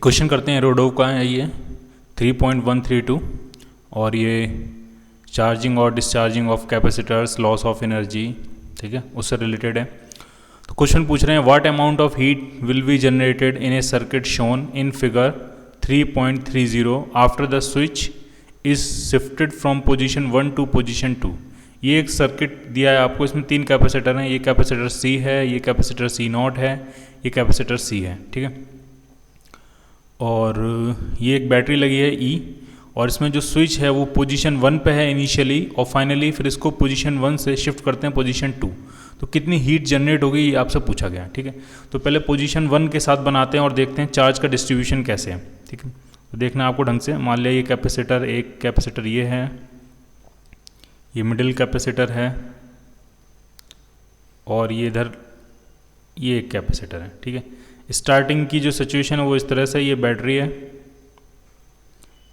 Question करते हैं रोडो का है ये 3.132 और ये चार्जिंग और discharging of capacitors loss of energy, ठीक है, उससे रिलेटेड है। तो क्वेश्चन पूछ रहे हैं what amount of heat will be generated in a circuit shown in figure 3.30 after the switch is shifted from position 1 to position 2। ये एक सर्किट दिया है आपको, इसमें 3 कैपेसिटर हैं, ये कैपेसिटर C है, ये कैपेसिटर C0 है, ये कैपेसिटर C है, ठीक है। और ये एक बैटरी लगी है E, और इसमें जो स्विच है वो पोजीशन 1 पे है इनिशियली, और फाइनली फिर इसको पोजीशन 1 से शिफ्ट करते हैं पोजीशन 2। तो कितनी हीट जनरेट होगी ये आपसे पूछा गया, ठीक है। तो पहले पोजीशन 1 के साथ बनाते हैं और देखते हैं चार्ज का डिस्ट्रीब्यूशन कैसे है, ठीक है। तो देखना आपको ढंग से, मान लिया ये कैपेसिटर, एक कैपेसिटर ये है, ये मिडिल कैपेसिटर है, और ये इधर ये एक कैपेसिटर है, ठीक है। स्टार्टिंग की जो सिचुएशन है वो इस तरह से, ये बैटरी है,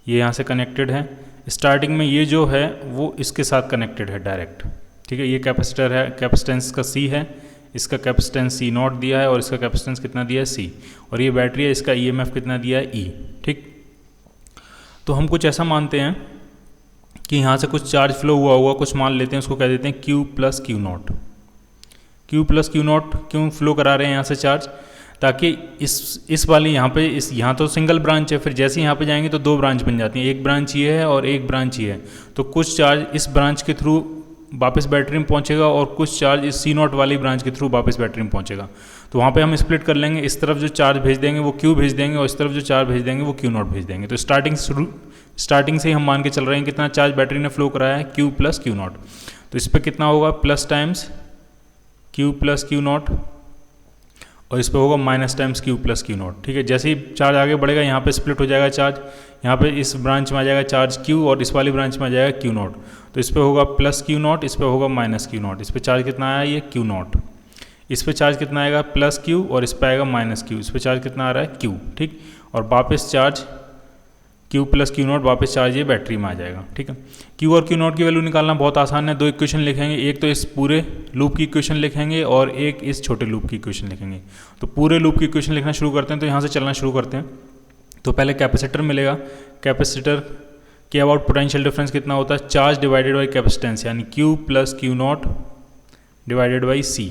ये यहाँ से कनेक्टेड है। स्टार्टिंग में ये जो है वो इसके साथ कनेक्टेड है डायरेक्ट, ठीक है। ये कैपेसिटर है, कैपेसिटेंस का C है, इसका कैपेसिटेंस C0 दिया है और इसका कैपेसिटेंस कितना दिया है C, और ये बैटरी है, इसका EMF कितना दिया है E, ठीक। तो हम कुछ ऐसा मानते हैं कि यहाँ से कुछ चार्ज फ्लो हुआ कुछ मान लेते हैं, उसको कह देते हैं Q plus Q0। Q plus Q0 क्यों फ्लो करा रहे हैं यहाँ से चार्ज, ताकि इस वाली यहाँ तो सिंगल ब्रांच है, फिर जैसे यहाँ पे जाएंगे तो 2 ब्रांच बन जाती हैं, एक ब्रांच ये है और एक ब्रांच ये है। तो कुछ चार्ज इस ब्रांच के थ्रू वापस बैटरी में पहुँचेगा और कुछ चार्ज इस C0 वाली ब्रांच के थ्रू वापस बैटरी में पहुँचेगा। तो वहाँ पे हम स्प्लिट कर लेंगे, इस तरफ जो चार्ज भेज देंगे वो Q भेज देंगे और इस तरफ जो चार्ज भेज देंगे वो Q0 भेज देंगे। तो स्टार्टिंग से ही हम मान के चल रहे हैं कितना चार्ज बैटरी ने फ्लो कराया है, Q प्लस Q0। तो इस पर कितना होगा, plus times Q plus Q0, और इस पर होगा minus times Q plus Q0, ठीक है। जैसे ही चार्ज आगे बढ़ेगा यहाँ पे स्प्लिट हो जाएगा चार्ज, यहाँ पे इस ब्रांच में आ जाएगा चार्ज Q और इस वाली ब्रांच में आ जाएगा Q0। तो इस पर होगा प्लस Q0, इस पर होगा माइनस Q0। इस पर चार्ज कितना आया, ये Q0। इस पर चार्ज कितना आएगा, प्लस Q, और इस पर आएगा माइनस Q। इस पर चार्ज कितना आ रहा है, Q, ठीक। और वापस चार्ज Q प्लस Q0, वापस चार्ज ये बैटरी में आ जाएगा, ठीक है। Q और Q0 की वैल्यू निकालना बहुत आसान है, 2 इक्वेशन लिखेंगे, एक तो इस पूरे लूप की इक्वेशन लिखेंगे और एक इस छोटे लूप की इक्वेशन लिखेंगे। तो पूरे लूप की इक्वेशन लिखना शुरू करते हैं, तो यहाँ से चलना शुरू करते हैं। तो पहले कैपेसिटर मिलेगा, कैपेसिटर के अबाउट पोटेंशियल डिफरेंस कितना होता है, चार्ज डिवाइडेड बाई कैपेसिटेंस, यानी Q plus Q0 divided by C।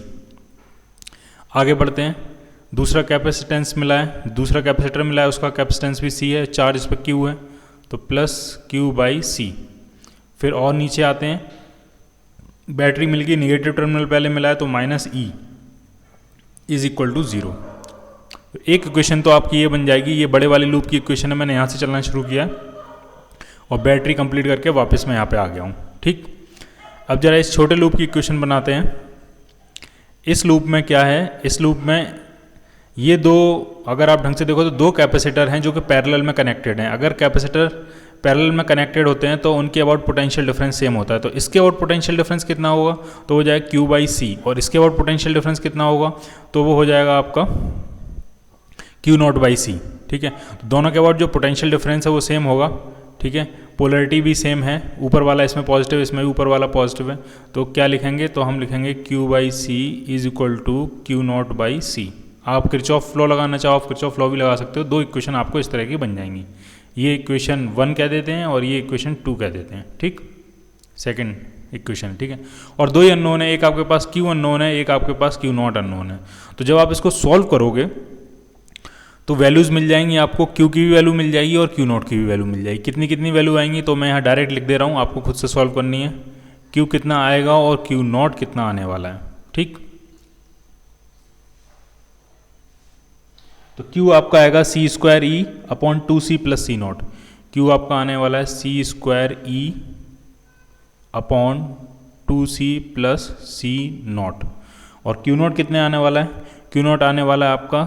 आगे बढ़ते हैं, दूसरा कैपेसिटेंस मिला है, दूसरा कैपेसिटर मिला है, उसका कैपेसिटेंस भी C है, चार्ज इस पर Q है, तो प्लस Q बाई C। फिर और नीचे आते हैं, बैटरी मिल गई, निगेटिव टर्मिनल पहले मिला है, तो minus E is equal to 0। एक इक्वेशन तो आपकी ये बन जाएगी, ये बड़े वाली लूप की इक्वेशन है, मैंने यहाँ से चलना शुरू किया और बैटरी कंप्लीट करके वापस मैं यहाँ पे आ गया हूँ, ठीक। अब जरा इस छोटे लूप की इक्वेशन बनाते हैं। इस लूप में क्या है, इस लूप में ये 2, अगर आप ढंग से देखो तो 2 कैपेसिटर हैं जो कि पैरेलल में कनेक्टेड हैं। अगर कैपेसिटर पैरेलल में कनेक्टेड होते हैं तो उनके अबाउट पोटेंशियल डिफरेंस सेम होता है। तो इसके अबाउट पोटेंशियल डिफरेंस कितना होगा, तो हो जाएगा Q बाई C, और इसके अबाउट पोटेंशियल डिफरेंस कितना होगा, तो वो हो जाएगा आपका Q0 बाई C, ठीक है। तो दोनों के अबाउट जो पोटेंशियल डिफरेंस है वो सेम होगा, ठीक है। पोलरिटी भी सेम है, ऊपर वाला इसमें पॉजिटिव, इसमें भी ऊपर वाला पॉजिटिव है। तो क्या लिखेंगे, तो हम लिखेंगे Q by C is equal to Q0 by C। आप किरचॉफ फ्लो लगाना चाहो, आप किरचॉफ फ्लो भी लगा सकते हो। 2 इक्वेशन आपको इस तरह की बन जाएंगी, ये इक्वेशन 1 कह देते हैं और ये इक्वेशन 2 कह देते हैं, ठीक, सेकंड इक्वेशन, ठीक है। और 2 ही अननोन है, एक आपके पास Q अननोन है, एक आपके पास Q0 अननोन है। तो जब आप इसको सॉल्व करोगे तो वैल्यूज़ मिल जाएंगी आपको, Q की भी वैल्यू मिल जाएगी और Q0 की भी वैल्यू मिल जाएगी। कितनी कितनी वैल्यू आएंगी तो मैं यहाँ डायरेक्ट लिख दे रहा हूँ, आपको खुद से सॉल्व करनी है। Q कितना आएगा और Q0 कितना आने वाला है, ठीक। तो Q आपका आएगा C square E upon 2C plus C0। Q आपका आने वाला है C square E upon 2C plus C0। और Q0 कितने आने वाला है, Q0 आने वाला है आपका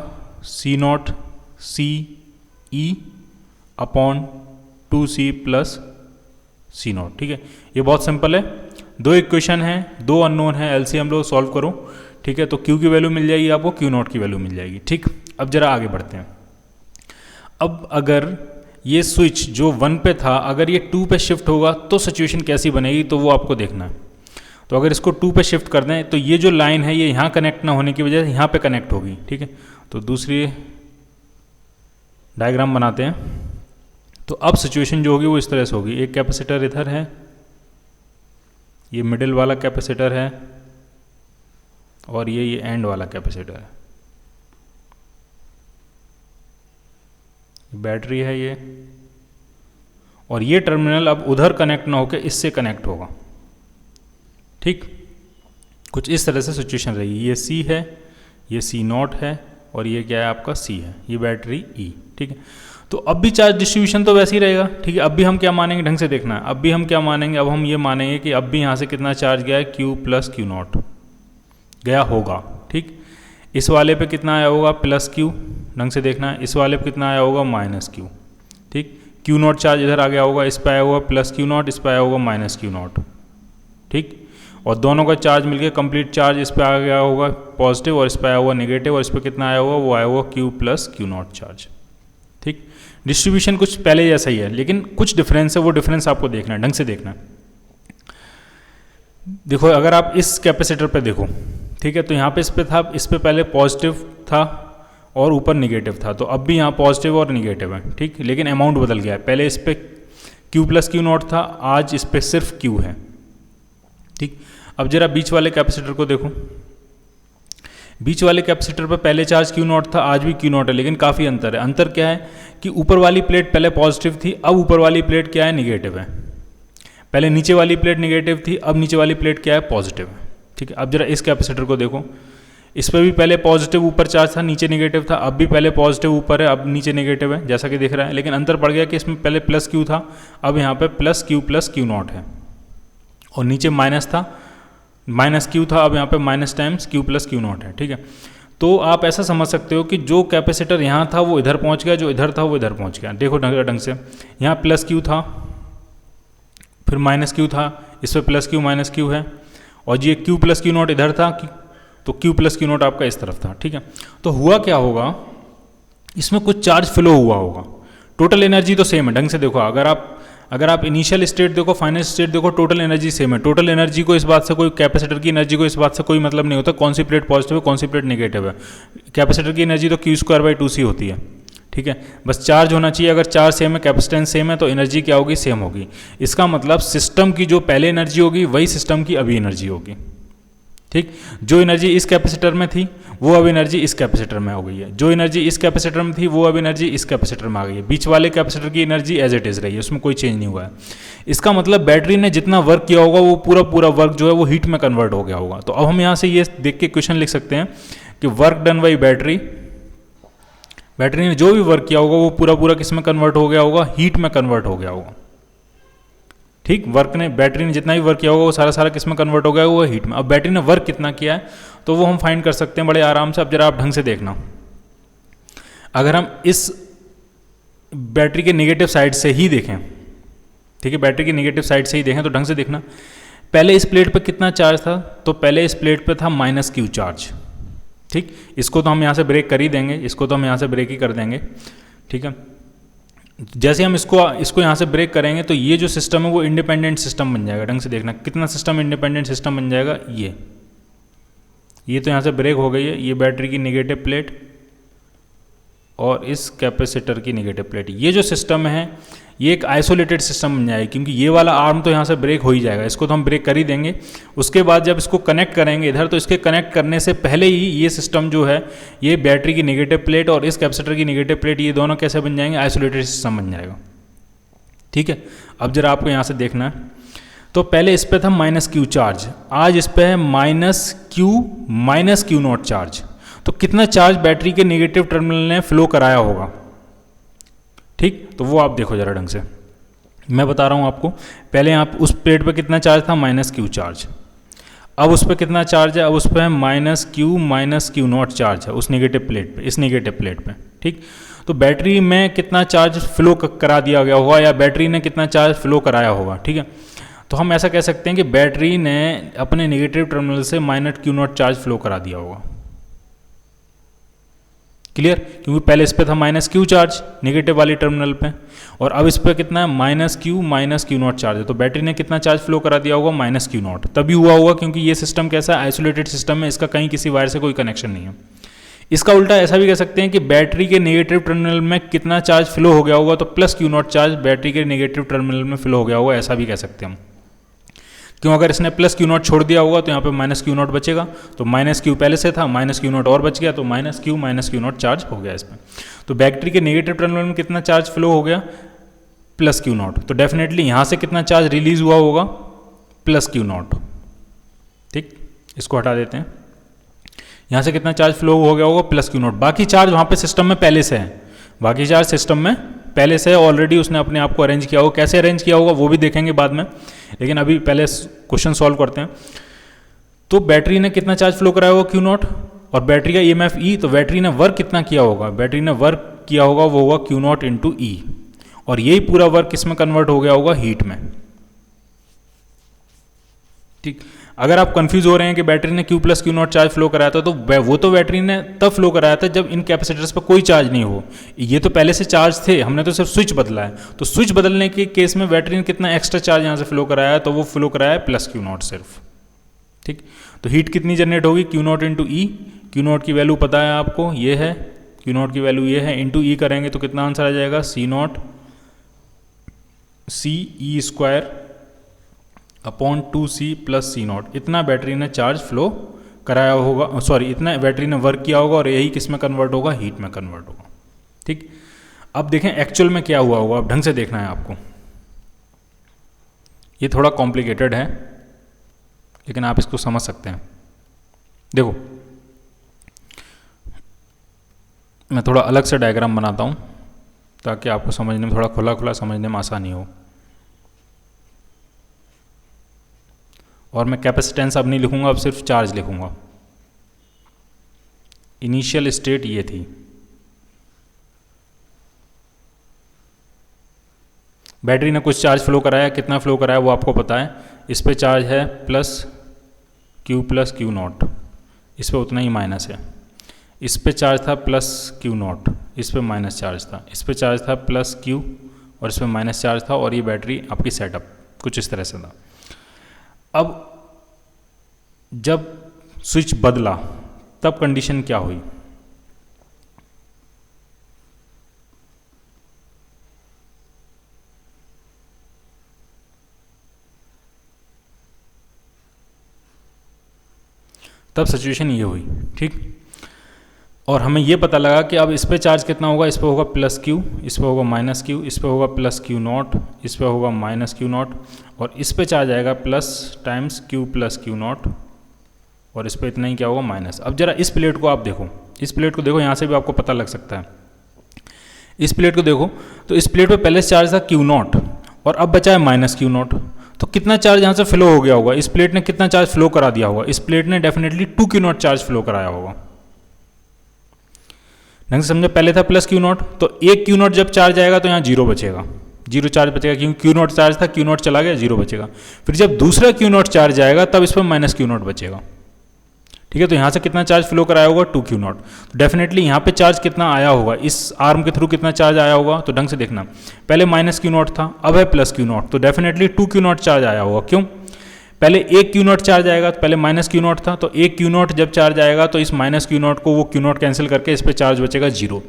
C0 C E upon 2C plus C0, ठीक है। ये बहुत सिंपल है, 2 इक्वेशन है, 2 अननोन है, LCM लो सॉल्व करो, ठीक है। तो Q की वैल्यू मिल जाएगी आपको, Q0 की वैल्यू मिल जाएगी, ठीक। अब जरा आगे बढ़ते हैं। अब अगर ये स्विच जो 1 पे था अगर ये 2 पे शिफ्ट होगा तो सिचुएशन कैसी बनेगी, तो वो आपको देखना है। तो अगर इसको 2 पे शिफ्ट कर दें तो ये जो लाइन है ये यहाँ कनेक्ट ना होने की वजह से यहाँ पे कनेक्ट होगी, ठीक है। तो डायग्राम बनाते हैं। तो अब सिचुएशन जो होगी वो इस तरह से होगी, एक कैपेसिटर इधर है, ये मिडिल वाला कैपेसिटर है, और ये एंड वाला कैपेसिटर है, बैटरी है ये, और ये टर्मिनल अब उधर कनेक्ट ना होकर इससे कनेक्ट होगा। ठीक, कुछ इस तरह से सिचुएशन रहेगी। ये C है, ये C0 है, और ये क्या है आपका C है, ये बैटरी E। ठीक है, तो अब भी चार्ज डिस्ट्रीब्यूशन तो वैसे ही रहेगा। ठीक है, अब भी हम क्या मानेंगे, ढंग से देखना है, अब भी हम क्या मानेंगे, अब हम ये मानेंगे कि अब भी यहाँ से कितना चार्ज गया है, Q + Q0 गया होगा। ठीक, इस वाले पे कितना आया होगा, +Q, ढंग से देखना है, इस वाले पे कितना आया होगा, -Q। ठीक, Q0 चार्ज इधर आ गया होगा, इस पे आया होगा +Q0, इस पे आया होगा -Q0। ठीक, और दोनों का चार्ज मिलके कंप्लीट चार्ज इस पे आ गया होगा पॉजिटिव, और इस पे आया होगा नेगेटिव, और इस पे कितना आया होगा, वो आया होगा Q + Q0 चार्ज। ठीक, डिस्ट्रीब्यूशन कुछ पहले जैसा ही है, लेकिन कुछ डिफरेंस है, वो डिफरेंस आपको देखना है, ढंग से देखना है। देखो, अगर आप इस कैपेसिटर पे देखो, ठीक है, तो यहाँ पे इस पे पहले पॉजिटिव था और ऊपर निगेटिव था, तो अब भी यहाँ पॉजिटिव और निगेटिव है। ठीक, लेकिन अमाउंट बदल गया है, पहले इस पे Q + Q0 था, आज इस पे सिर्फ Q है। ठीक, अब जरा बीच वाले कैपेसिटर को देखो, बीच वाले कैपेसिटर पर पहले चार्ज Q0 था, आज भी Q0 है, लेकिन काफ़ी अंतर है। अंतर क्या है कि ऊपर वाली प्लेट पहले पॉजिटिव थी, अब ऊपर वाली प्लेट क्या है, निगेटिव है। पहले नीचे वाली प्लेट निगेटिव थी, अब नीचे वाली प्लेट क्या है, पॉजिटिव है। ठीक है, अब जरा इस कैपेसिटर को देखो, इस पर भी पहले पॉजिटिव ऊपर चार्ज था, नीचे निगेटिव था, अब भी पहले पॉजिटिव ऊपर है, अब नीचे निगेटिव है, जैसा कि दिख रहा है। लेकिन अंतर पड़ गया कि इसमें पहले +Q था, अब यहाँ पे +Q + Q0 है, और नीचे माइनस था, -Q था, अब यहाँ पे -Q + Q0 है। ठीक है, तो आप ऐसा समझ सकते हो कि जो कैपेसिटर यहाँ था वो इधर पहुँच गया, जो इधर था वो इधर पहुँच गया। देखो ढंग से, यहाँ +Q था, फिर -Q था, इस पर +Q -Q है, और ये Q + Q0 इधर था, तो Q + Q0 आपका इस तरफ था। ठीक है, तो हुआ क्या होगा, इसमें कुछ चार्ज फ्लो हुआ होगा। टोटल एनर्जी तो सेम है, ढंग से देखो, अगर आप इनिशियल स्टेट देखो, फाइनल स्टेट देखो, टोटल एनर्जी सेम है। टोटल एनर्जी को इस बात से कोई, कैपेसिटर की एनर्जी को इस बात से कोई मतलब नहीं होता कौन सी प्लेट पॉजिटिव है कौन सी प्लेट नेगेटिव है। कैपेसिटर की एनर्जी तो Q²/2C होती है। ठीक है, बस चार्ज होना चाहिए, अगर चार्ज सेम है, कैपेसिटेंस सेम है, तो एनर्जी क्या होगी, सेम होगी। इसका मतलब सिस्टम की जो पहले एनर्जी होगी वही सिस्टम की अभी एनर्जी होगी। ठीक, जो एनर्जी इस कैपेसिटर में थी वो अब एनर्जी इस कैपेसिटर में हो गई है, जो एनर्जी इस कैपेसिटर में थी वो अब एनर्जी इस कैपेसिटर में आ गई है। बीच वाले कैपेसिटर की एनर्जी एज इट इज़ रही है, उसमें कोई चेंज नहीं हुआ है। इसका मतलब बैटरी ने जितना वर्क किया होगा वो पूरा वर्क जो है वो हीट में कन्वर्ट हो गया होगा। तो अब हम यहाँ से ये देख के क्वेश्चन लिख सकते हैं कि work done by battery, battery ने जो भी वर्क किया होगा वो पूरा किस में कन्वर्ट हो गया होगा, हीट में कन्वर्ट हो गया होगा। ठीक, बैटरी ने जितना भी वर्क किया होगा वो सारा किस में कन्वर्ट हो गया होगा, हीट में। अब बैटरी ने वर्क कितना किया है तो वो हम फाइंड कर सकते हैं बड़े आराम से। अब जरा आप ढंग से देखना, अगर हम इस बैटरी के नेगेटिव साइड से ही देखें, ठीक है, बैटरी के नेगेटिव साइड से ही देखें तो ढंग से देखना, पहले इस प्लेट पे कितना चार्ज था, तो पहले इस प्लेट पे था -Q चार्ज। ठीक, इसको तो हम यहाँ से ब्रेक कर ही देंगे, इसको तो हम यहाँ से ब्रेक ही कर देंगे। ठीक है, जैसे हम इसको यहाँ से ब्रेक करेंगे तो ये जो सिस्टम है वो इंडिपेंडेंट सिस्टम बन जाएगा। ढंग से देखना कितना सिस्टम इंडिपेंडेंट सिस्टम बन जाएगा। ये तो यहाँ से ब्रेक हो गई है, ये बैटरी की नेगेटिव प्लेट और इस कैपेसिटर की नेगेटिव प्लेट, ये जो सिस्टम है ये एक आइसोलेटेड सिस्टम बन जाएगा, क्योंकि ये वाला आर्म तो यहाँ से ब्रेक हो ही जाएगा, इसको तो हम ब्रेक कर ही देंगे। उसके बाद जब इसको कनेक्ट करेंगे इधर, तो इसके कनेक्ट करने से पहले ही ये सिस्टम जो है, ये बैटरी की नेगेटिव प्लेट और इस कैपेसिटर की नेगेटिव प्लेट, ये दोनों कैसे बन जाएंगे, आइसोलेटेड सिस्टम बन जाएगा। ठीक है, अब जरा आपको यहाँ से देखना है, तो पहले इस पर था -Q चार्ज, आज इस पर है -Q -Q0 चार्ज। तो कितना चार्ज बैटरी के नेगेटिव टर्मिनल ने फ्लो कराया होगा। ठीक, तो वो आप देखो जरा ढंग से, मैं बता रहा हूँ आपको। पहले आप उस प्लेट पे कितना चार्ज था, -Q चार्ज, अब उस पर कितना चार्ज है, अब उस पर है -Q -Q0 चार्ज है उस नेगेटिव प्लेट पे, इस नेगेटिव प्लेट पे। ठीक, तो बैटरी में कितना चार्ज फ्लो करा दिया गया होगा, या बैटरी ने कितना चार्ज फ्लो कराया होगा। ठीक है, तो हम ऐसा कह सकते हैं कि बैटरी ने अपने नेगेटिव टर्मिनल से -Q0 चार्ज फ्लो करा दिया होगा। क्लियर, क्योंकि पहले इस पे था -Q चार्ज नेगेटिव वाली टर्मिनल पे, और अब इस पे कितना है -Q -Q0 चार्ज है, तो बैटरी ने कितना चार्ज फ्लो करा दिया होगा, -Q0। तभी हुआ होगा क्योंकि ये सिस्टम कैसा है, आइसोलेटेड सिस्टम है, इसका कहीं किसी वायर से कोई कनेक्शन नहीं है। इसका उल्टा ऐसा भी कह सकते हैं कि बैटरी के नेगेटिव टर्मिनल में कितना चार्ज फ्लो हो गया होगा, तो plus Q not charge battery के नेगेटिव टर्मिनल में फ्लो हो गया होगा, ऐसा भी कह सकते हैं हम। क्यों, अगर इसने प्लस क्यू नॉट छोड़ दिया होगा तो यहाँ पे माइनस क्यू नॉट बचेगा, तो माइनस क्यू पहले से था, माइनस क्यू नॉट और बच गया, तो माइनस क्यू नॉट चार्ज हो गया इसमें। तो बैटरी के नेगेटिव टर्मिनल में कितना चार्ज फ्लो हो गया, प्लस क्यू नॉट, तो डेफिनेटली यहाँ से कितना चार्ज रिलीज हुआ होगा, प्लस क्यू नॉट। ठीक, इसको हटा देते हैं, यहाँ से कितना चार्ज फ्लो हो गया होगा, प्लस क्यू नॉट। बाकी चार्ज वहाँ पे सिस्टम में पहले से है, बाकी चार्ज सिस्टम में पहले से ऑलरेडी उसने अपने आप को अरेंज किया होगा। कैसे अरेंज किया होगा वो भी देखेंगे बाद में, लेकिन अभी पहले क्वेश्चन सॉल्व करते हैं। तो बैटरी ने कितना चार्ज फ्लो कराया होगा, क्यू नॉट, और बैटरी का ईएमएफ ई, तो बैटरी ने वर्क कितना किया होगा, बैटरी ने वर्क किया होगा वो होगा क्यू नॉट इंटू ई, और यही पूरा वर्क किसमें कन्वर्ट हो गया होगा, हीट में। ठीक, अगर आप कंफ्यूज हो रहे हैं कि बैटरी ने Q plus Q not charge flow कराया था, तो वो तो बैटरी ने तब फ्लो कराया था जब इन कैपेसिटर्स पर कोई चार्ज नहीं हो, ये तो पहले से चार्ज थे, हमने तो सिर्फ स्विच बदला है। तो स्विच बदलने के केस में बैटरी ने कितना एक्स्ट्रा चार्ज यहाँ से फ्लो कराया है, तो वो फ्लो कराया है प्लस क्यू नॉट सिर्फ। ठीक, तो हीट कितनी जनरेट होगी, Q not into E, Q not की वैल्यू पता है आपको, ये है क्यू नॉट की वैल्यू, ये है, इंटू ई करेंगे तो कितना आंसर आ जाएगा, C naught C e square upon 2c plus C naught. इतना बैटरी ने चार्ज फ्लो कराया होगा, सॉरी इतना बैटरी ने वर्क किया होगा, और यही किस में कन्वर्ट होगा, हीट में कन्वर्ट होगा। ठीक, अब देखें एक्चुअल में क्या हुआ होगा, अब ढंग से देखना है आपको। ये थोड़ा कॉम्प्लिकेटेड है लेकिन आप इसको समझ सकते हैं। देखो मैं थोड़ा अलग से डायग्राम बनाता हूँ ताकि आपको समझने में थोड़ा खुला खुला समझने में आसानी हो। और मैं कैपेसिटेंस अब नहीं लिखूंगा, अब सिर्फ चार्ज लिखूंगा। इनिशियल स्टेट ये थी, बैटरी ने कुछ चार्ज फ्लो कराया, कितना फ्लो कराया वो आपको पता है। इस पे चार्ज है प्लस क्यू नॉट, इस पे उतना ही माइनस है। इस पे चार्ज था प्लस क्यू नॉट, इस पे माइनस चार्ज था। इस पे चार्ज था प्लस क्यू और इस पे माइनस चार्ज था, और ये बैटरी आपकी सेटअप कुछ इस तरह से था। अब जब स्विच बदला तब कंडीशन क्या हुई, तब सिचुएशन ये हुई। ठीक, और हमें ये पता लगा कि अब इस पे चार्ज कितना होगा, इस पे होगा प्लस क्यू, इस पे होगा माइनस क्यू, इस पे होगा प्लस क्यू नॉट, इस पे होगा माइनस क्यू नॉट, और इस पे चार्ज आएगा plus times Q plus Q not, और इस पे इतना ही क्या होगा, माइनस। अब जरा इस प्लेट को आप देखो, इस प्लेट को देखो, यहाँ से भी आपको पता लग सकता है। इस प्लेट को देखो तो इस प्लेट पे पहले से चार्ज था क्यू नॉट और अब बचा है माइनस क्यू नॉट। तो कितना चार्ज यहाँ से फ्लो हो गया होगा, इस प्लेट ने कितना चार्ज फ्लो करा दिया होगा, इस प्लेट ने definitely 2 Q not charge flow कराया होगा। ढंग से समझो, पहले था प्लस क्यू नॉट, तो एक क्यू नॉट जब चार्ज आएगा तो यहाँ जीरो बचेगा, जीरो चार्ज बचेगा, क्योंकि क्यू नॉट चार्ज था, क्यू नॉट चला गया, जीरो बचेगा। फिर जब दूसरा क्यू नॉट चार्ज आएगा तब इस पर माइनस क्यू नॉट बचेगा। ठीक है, तो यहाँ से कितना चार्ज फ्लो कराया होगा, 2 क्यू नॉट। तो डेफिनेटली यहाँ पे चार्ज कितना आया होगा, इस आर्म के थ्रू कितना चार्ज आया होगा, तो ढंग से देखना, पहले माइनस क्यू नॉट था, अब है प्लस क्यू नॉट, तो डेफिनेटली 2 क्यू नॉट चार्ज आया होगा। क्यों, पहले एक क्यू नॉट चार्ज आएगा, तो पहले माइनस क्यू नॉट था, तो एक क्यू नॉट जब चार्ज आएगा तो इस माइनस क्यू नॉट को वो क्यू नॉट कैंसिल करके इस पर चार्ज बचेगा जीरो।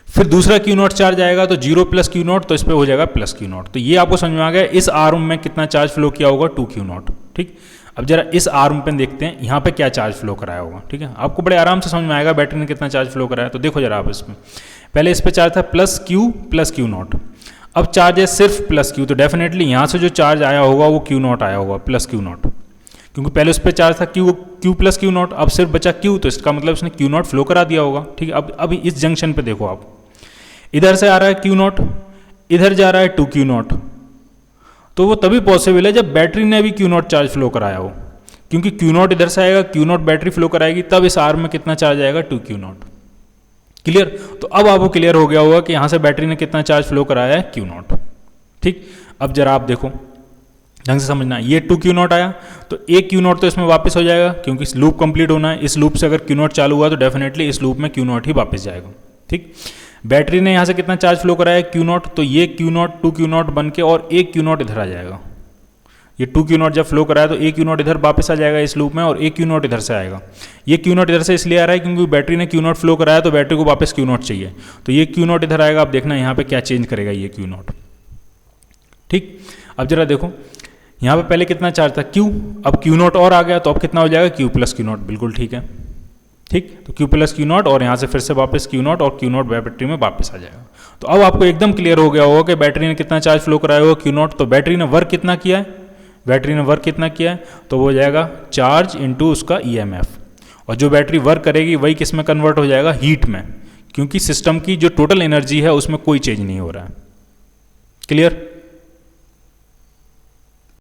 फिर दूसरा क्यू नॉट चार्ज आएगा तो जीरो प्लस क्यू नॉट, तो इस पर हो जाएगा प्लस क्यू नॉट। तो ये आपको समझ में आ गया, इस आर्म में कितना चार्ज फ्लो किया होगा, 2 क्यू नॉट। ठीक, अब जरा इस आर्म पे देखते हैं यहाँ पे क्या चार्ज फ्लो कराया होगा। ठीक है, आपको बड़े आराम से समझ में आएगा बैटरी ने कितना चार्ज फ्लो कराया। तो देखो जरा आप इसमें, पहले इस पे चार्ज था प्लस क्यू नॉट, अब चार्ज है सिर्फ प्लस क्यू, तो डेफिनेटली यहाँ से जो चार्ज आया होगा वो क्यू नॉट आया होगा, प्लस क्यू नॉट, क्योंकि पहले उस पर चार्ज था क्यू प्लस क्यू नॉट, अब सिर्फ बचा क्यू, तो इसका मतलब उसने क्यू नॉट फ्लो करा दिया होगा। ठीक है, अब इस जंक्शन पे देखो आप, इधर से आ रहा है क्यू नॉट, इधर जा रहा है 2 क्यू नॉट, तो वो तभी पॉसिबल है जब बैटरी ने भी क्यू नॉट चार्ज फ्लो कराया हो, क्योंकि क्यू नॉट इधर से आएगा, क्यू नॉट बैटरी फ्लो कराएगी, तब इस आर्म में कितना चार्ज आएगा, 2 क्यू नॉट। क्लियर, तो अब आपको क्लियर हो गया होगा कि यहाँ से बैटरी ने कितना चार्ज फ्लो कराया है, क्यू नॉट। ठीक, अब जरा आप देखो, ढंग से समझना, ये 2 क्यू नॉट आया तो एक क्यू नॉट तो इसमें वापस हो जाएगा, क्योंकि इस लूप कंप्लीट होना है, इस लूप से अगर क्यू नॉट चालू हुआ तो डेफिनेटली इस लूप में क्यू नॉट ही वापस जाएगा। ठीक, बैटरी ने यहाँ से कितना चार्ज फ्लो कराया, क्यू नॉट, तो ये क्यू नॉट 2 क्यू नॉट बन के और एक क्यू नॉट इधर आ जाएगा, ये 2 क्यू नॉट जब फ्लो कराया तो एक क्यू नॉट इधर वापस आ जाएगा इस लूप में और एक क्यू नॉट इधर से आएगा। ये क्यू नॉट इधर से इसलिए आ रहा है क्योंकि बैटरी ने क्यू नॉट फ्लो कराया तो बैटरी को वापस क्यू नॉट चाहिए, तो ये क्यू नॉट इधर आएगा। आप देखना यहाँ पे क्या चेंज करेगा ये क्यू नॉट। ठीक, अब जरा देखो यहाँ पे पहले कितना चार्ज था Q, अब क्यू नॉट और आ गया तो अब कितना हो जाएगा Q प्लस क्यू नॉट। बिल्कुल ठीक है। ठीक, तो Q प्लस क्यू नॉट और यहाँ से फिर से वापस क्यू नॉट और क्यू नॉट बैटरी में वापस आ जाएगा। तो अब आपको एकदम क्लियर हो गया होगा कि बैटरी ने कितना चार्ज फ्लो कराया होगा क्यू नॉट, तो बैटरी ने वर्क कितना किया है, बैटरी ने वर्क कितना किया है, तो वो हो जाएगा चार्ज इनटू उसका EMF। और जो बैटरी वर्क करेगी वही किस में कन्वर्ट हो जाएगा, हीट में, क्योंकि सिस्टम की जो टोटल एनर्जी है उसमें कोई चेंज नहीं हो रहा है। क्लियर।